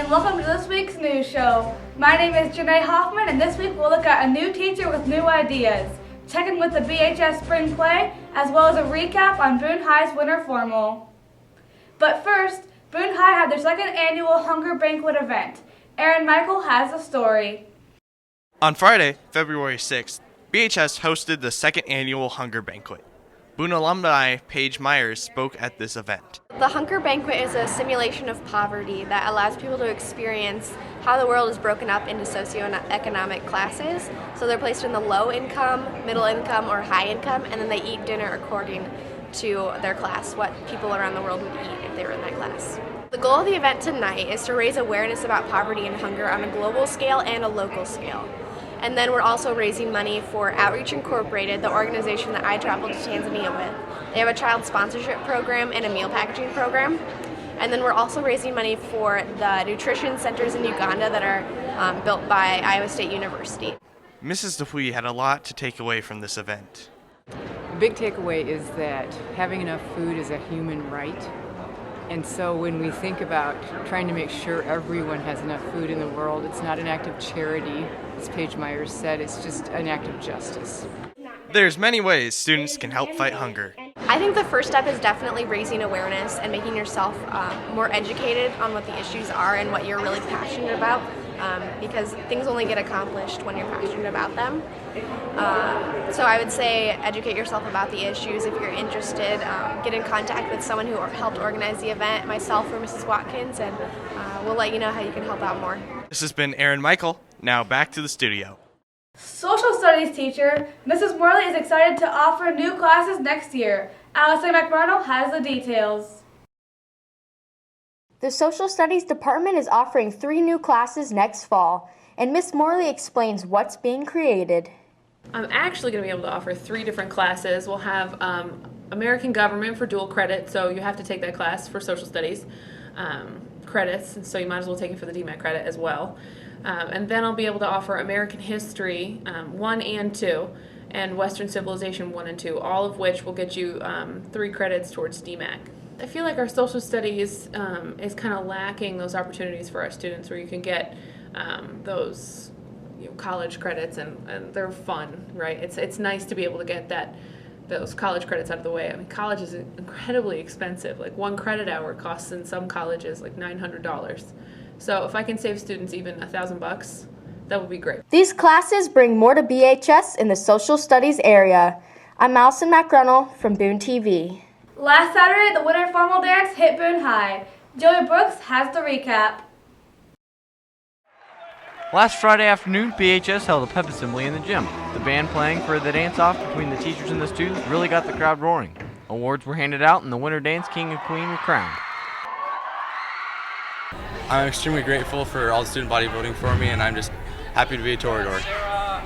and welcome to this week's news show. My name is Janae Hoffman, and this week we'll look at a new teacher with new ideas, check in with the BHS Spring Play, as well as a recap on Boone High's Winter Formal. But first, Boone High had their second annual Hunger Banquet event. Aaron Michael has the story. On Friday, February 6th, BHS hosted the second annual Hunger Banquet. Boone alumni Paige Myers spoke at this event. The Hunger Banquet is a simulation of poverty that allows people to experience how the world is broken up into socioeconomic classes. So they're placed in the low income, middle income, or high income, and then they eat dinner according to their class, what people around the world would eat if they were in that class. The goal of the event tonight is to raise awareness about poverty and hunger on a global scale and a local scale. And then we're also raising money for Outreach Incorporated, the organization that I traveled to Tanzania with. They have a child sponsorship program and a meal packaging program. And then we're also raising money for the nutrition centers in Uganda that are built by Iowa State University. Mrs. DePuy had a lot to take away from this event. The big takeaway is that having enough food is a human right. And so when we think about trying to make sure everyone has enough food in the world, it's not an act of charity, as Paige Myers said, it's just an act of justice. There's many ways students can help fight hunger. I think the first step is definitely raising awareness and making yourself more educated on what the issues are and what you're really passionate about, because things only get accomplished when you're passionate about them. So I would say educate yourself about the issues. If you're interested, get in contact with someone who helped organize the event, myself or Mrs. Watkins, and we'll let you know how you can help out more. This has been Aaron Michael. Now back to the studio. Social studies teacher Mrs. Morley is excited to offer new classes next year. Allison McMarnell has the details. The Social Studies Department is offering 3 new classes next fall, and Miss Morley explains what's being created. I'm actually going to be able to offer 3 different classes. We'll have American Government for dual credit, so you have to take that class for social studies credits, and so you might as well take it for the DMAT credit as well. And then I'll be able to offer American History 1 and 2, and Western Civilization 1 and 2, all of which will get you 3 credits towards DMAC. I feel like our social studies is kind of lacking those opportunities for our students where you can get those college credits, and they're fun, right? It's nice to be able to get those college credits out of the way. I mean, college is incredibly expensive. Like 1 credit hour costs in some colleges like $900. So if I can save students even $1,000, that would be great. These classes bring more to BHS in the social studies area. I'm Allison McRunnell from Boone TV. Last Saturday, the Winter Formal Dance hit Boone High. Joey Brooks has the recap. Last Friday afternoon, BHS held a pep assembly in the gym. The band playing for the dance-off between the teachers and the students really got the crowd roaring. Awards were handed out and the Winter Dance King and Queen were crowned. I'm extremely grateful for all the student body voting for me, and I'm just happy to be a Toreador.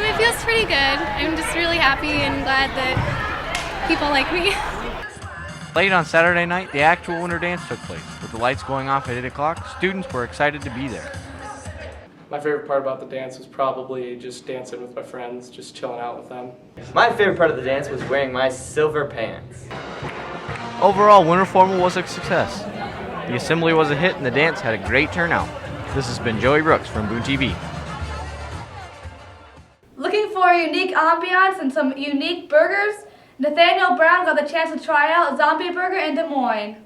It feels pretty good. I'm just really happy and glad that people like me. Late on Saturday night, the actual Winter Dance took place. With the lights going off at 8 o'clock, students were excited to be there. My favorite part about the dance was probably just dancing with my friends, just chilling out with them. My favorite part of the dance was wearing my silver pants. Overall, Winter Formal was a success. The assembly was a hit and the dance had a great turnout. This has been Joey Brooks from Boone TV. Looking for a unique ambiance and some unique burgers? Nathaniel Brown got the chance to try out Zombie Burger in Des Moines.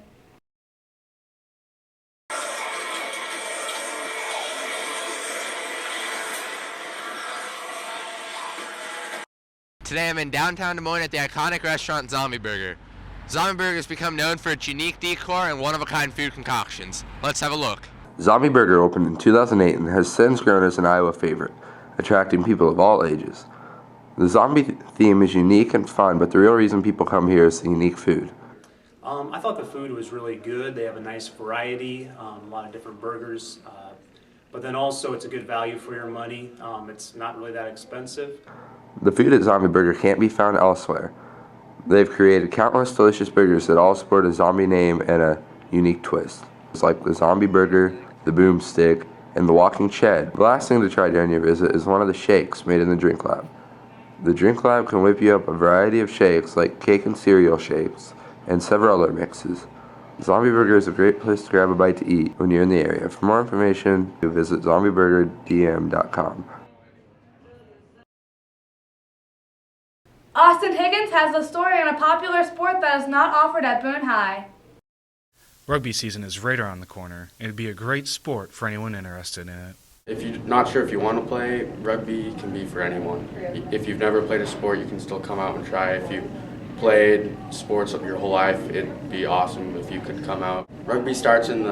Today I'm in downtown Des Moines at the iconic restaurant Zombie Burger. Zombie Burger has become known for its unique decor and one-of-a-kind food concoctions. Let's have a look. Zombie Burger opened in 2008 and has since grown as an Iowa favorite, attracting people of all ages. The zombie theme is unique and fun, but the real reason people come here is the unique food. I thought the food was really good. They have a nice variety, a lot of different burgers, but then also it's a good value for your money. It's not really that expensive. The food at Zombie Burger can't be found elsewhere. They've created countless delicious burgers that all sport a zombie name and a unique twist. It's like the Zombie Burger, the Boomstick, and the Walking Shed. The last thing to try during your visit is one of the shakes made in the Drink Lab. The Drink Lab can whip you up a variety of shakes like cake and cereal shakes and several other mixes. Zombie Burger is a great place to grab a bite to eat when you're in the area. For more information, visit zombieburgerdm.com. Austin Higgins has a story on a popular sport that is not offered at Boone High. Rugby season is right around the corner, and it'd be a great sport for anyone interested in it. If you're not sure if you want to play, rugby can be for anyone. If you've never played a sport, you can still come out and try. If you played sports your whole life, it'd be awesome if you could come out. Rugby starts in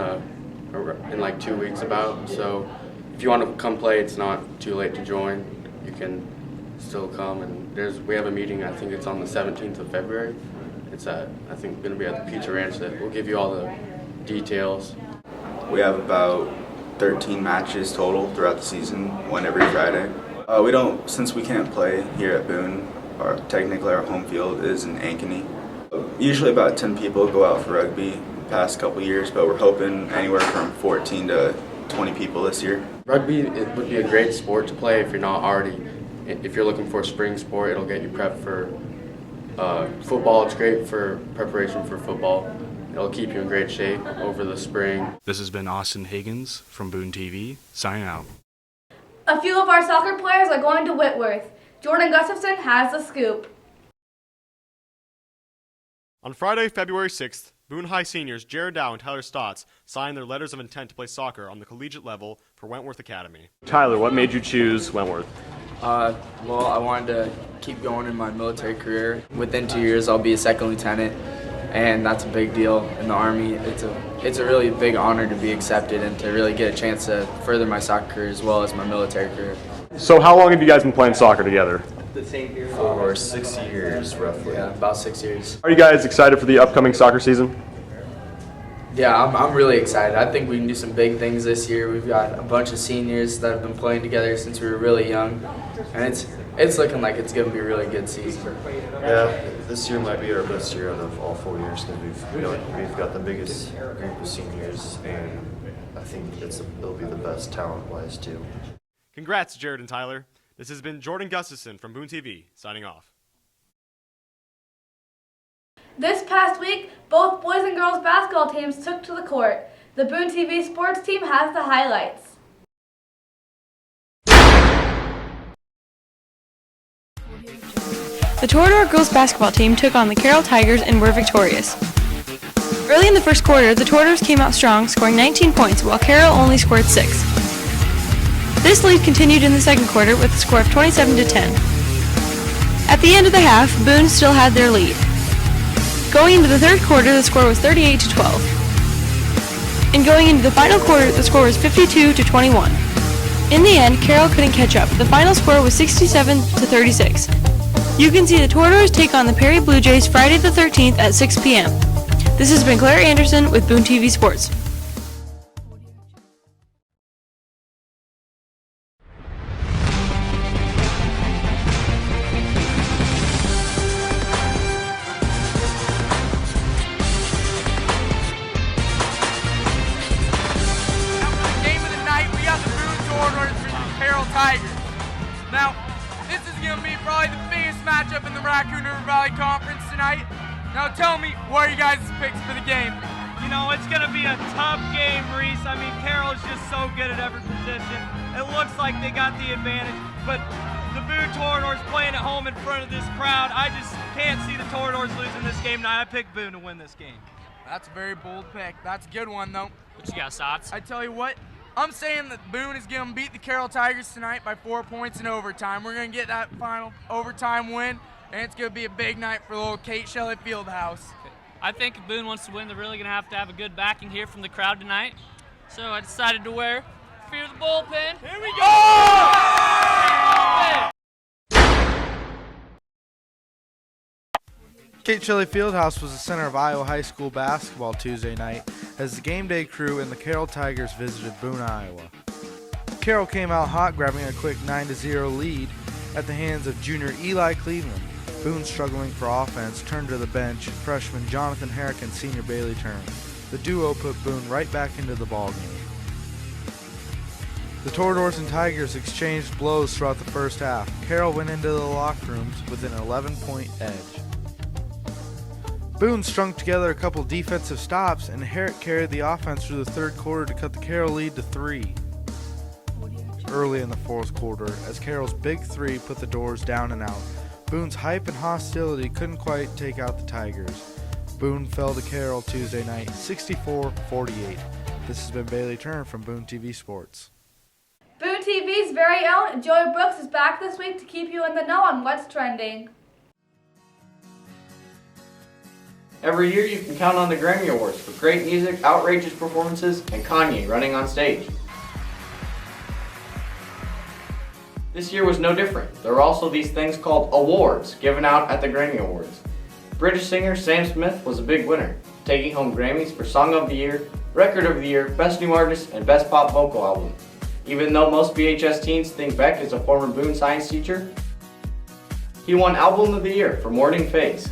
like 2 weeks about, so if you want to come play, it's not too late to join. You can still come, and we have a meeting, I think it's on the 17th of February. It's I think going to be at the Pizza Ranch. That we'll give you all the details. We have about 13 matches total throughout the season, one every Friday. Since we can't play here at Boone, technically our home field is in Ankeny. Usually about 10 people go out for rugby the past couple years, but we're hoping anywhere from 14 to 20 people this year. Rugby, it would be a great sport to play if you're not already. If you're looking for a spring sport, it'll get you prepped for football. It's great for preparation for football. It'll keep you in great shape over the spring. This has been Austin Higgins from Boone TV, signing out. A few of our soccer players are going to Whitworth. Jordan Gustafson has the scoop. On Friday, February 6th, Boone High seniors Jared Dow and Tyler Stotts signed their letters of intent to play soccer on the collegiate level for Wentworth Academy. Tyler, what made you choose Wentworth? Well, I wanted to keep going in my military career. Within 2 years, I'll be a second lieutenant, and that's a big deal in the Army. It's a really big honor to be accepted and to really get a chance to further my soccer career as well as my military career. So how long have you guys been playing soccer together? For 6 years, roughly. Yeah, about 6 years. Are you guys excited for the upcoming soccer season? Yeah, I'm really excited. I think we can do some big things this year. We've got a bunch of seniors that have been playing together since we were really young, and it's looking like it's going to be a really good season. Yeah, this year might be our best year out of all 4 years because we've got the biggest group of seniors, and I think it'll be the best talent-wise too. Congrats, Jared and Tyler. This has been Jordan Gustafson from Boone TV, signing off. This past week, both boys and girls basketball teams took to the court. The Boone TV sports team has the highlights. The Torador girls basketball team took on the Carroll Tigers and were victorious. Early in the first quarter, the Toradors came out strong, scoring 19 points, while Carroll only scored 6. This lead continued in the second quarter with a score of 27-10. At the end of the half, Boone still had their lead. Going into the third quarter, the score was 38-12. And going into the final quarter, the score was 52-21. In the end, Carroll couldn't catch up. The final score was 67-36. You can see the Toradors take on the Perry Blue Jays Friday the 13th at 6 p.m. This has been Claire Anderson with Boone TV Sports. Tigers. Now, this is going to be probably the biggest matchup in the Raccoon River Valley Conference tonight. Now tell me, what are you guys' picks for the game? You know, it's going to be a tough game, Reese. I mean, Carroll's just so good at every position. It looks like they got the advantage, but the Boone Toradors playing at home in front of this crowd, I just can't see the Toradors losing this game tonight. I picked Boone to win this game. That's a very bold pick. That's a good one, though. What you got, Sots? I tell you what, I'm saying that Boone is going to beat the Carroll Tigers tonight by 4 points in overtime. We're going to get that final overtime win, and it's going to be a big night for the little Kate Shelley Fieldhouse. I think if Boone wants to win, they're really going to have a good backing here from the crowd tonight. So I decided to wear Fear the Bullpen. Here we go! Kate Shelley Fieldhouse was the center of Iowa High School basketball Tuesday night as the game day crew and the Carroll Tigers visited Boone, Iowa. Carroll came out hot, grabbing a quick 9-0 lead at the hands of junior Eli Cleveland. Boone, struggling for offense, turned to the bench. Freshman Jonathan Herrick and senior Bailey turned. The duo put Boone right back into the ballgame. The Toradors and Tigers exchanged blows throughout the first half. Carroll went into the locker rooms with an 11-point edge. Boone strung together a couple defensive stops, and Herrick carried the offense through the third quarter to cut the Carroll lead to 3. Early in the fourth quarter, as Carroll's big three put the doors down and out, Boone's hype and hostility couldn't quite take out the Tigers. Boone fell to Carroll Tuesday night, 64-48. This has been Bailey Turner from Boone TV Sports. Boone TV's very own Joey Brooks is back this week to keep you in the know on what's trending. Every year you can count on the Grammy Awards for great music, outrageous performances, and Kanye running on stage. This year was no different. There were also these things called awards given out at the Grammy Awards. British singer Sam Smith was a big winner, taking home Grammys for Song of the Year, Record of the Year, Best New Artist, and Best Pop Vocal Album. Even though most BHS teens think Beck is a former Boone science teacher, he won Album of the Year for Morning Phase.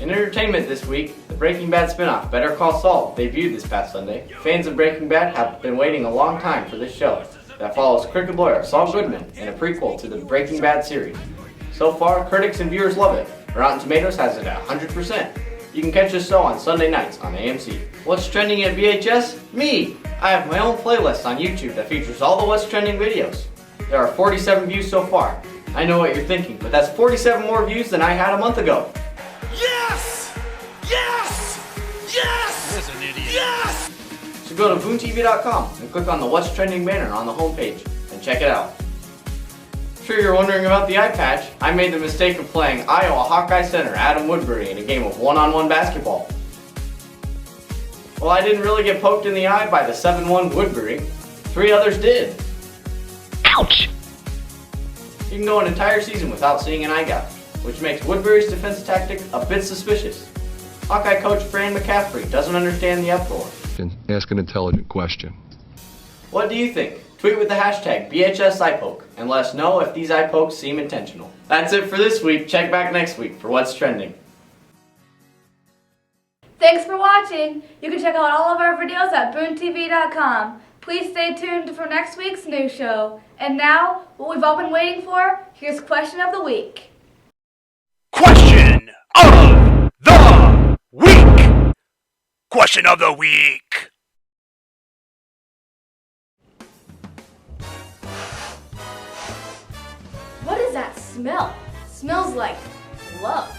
In entertainment this week, the Breaking Bad spinoff Better Call Saul debuted this past Sunday. Fans of Breaking Bad have been waiting a long time for this show that follows crooked lawyer Saul Goodman in a prequel to the Breaking Bad series. So far, critics and viewers love it. Rotten Tomatoes has it at 100%. You can catch this show on Sunday nights on AMC. What's trending at VHS? Me! I have my own playlist on YouTube that features all the What's Trending videos. There are 47 views so far. I know what you're thinking, but that's 47 more views than I had a month ago. Yes! Yes! Yes! That's an idiot. Yes! So go to BooneTV.com and click on the What's Trending banner on the homepage and check it out. I'm sure you're wondering about the eye patch. I made the mistake of playing Iowa Hawkeye center Adam Woodbury in a game of one-on-one basketball. Well, I didn't really get poked in the eye by the 7-1 Woodbury. 3 others did. Ouch! You can go an entire season without seeing an eye gouge, which makes Woodbury's defense tactic a bit suspicious. Hawkeye coach Fran McCaffrey doesn't understand the uproar. Ask an intelligent question. What do you think? Tweet with the hashtag BHSEyePoke and let us know if these eye pokes seem intentional. That's it for this week. Check back next week for what's trending. Thanks for watching. You can check out all of our videos at BooneTV.com. Please stay tuned for next week's new show. And now, what we've all been waiting for, here's Question of the Week. Question of the week! Question of the week! What is that smell? Smells like love.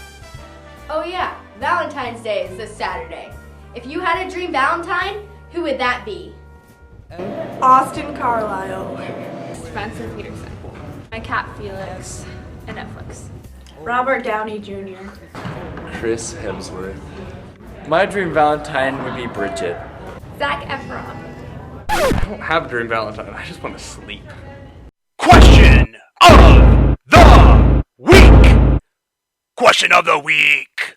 Oh yeah, Valentine's Day is this Saturday. If you had a dream Valentine, who would that be? Austin Carlisle. Spencer Peterson. My cat Felix. And Netflix. Robert Downey Jr. Chris Hemsworth. My dream Valentine would be Bridget. Zac Efron. I don't have a dream Valentine. I just want to sleep. Question of the week! Question of the week!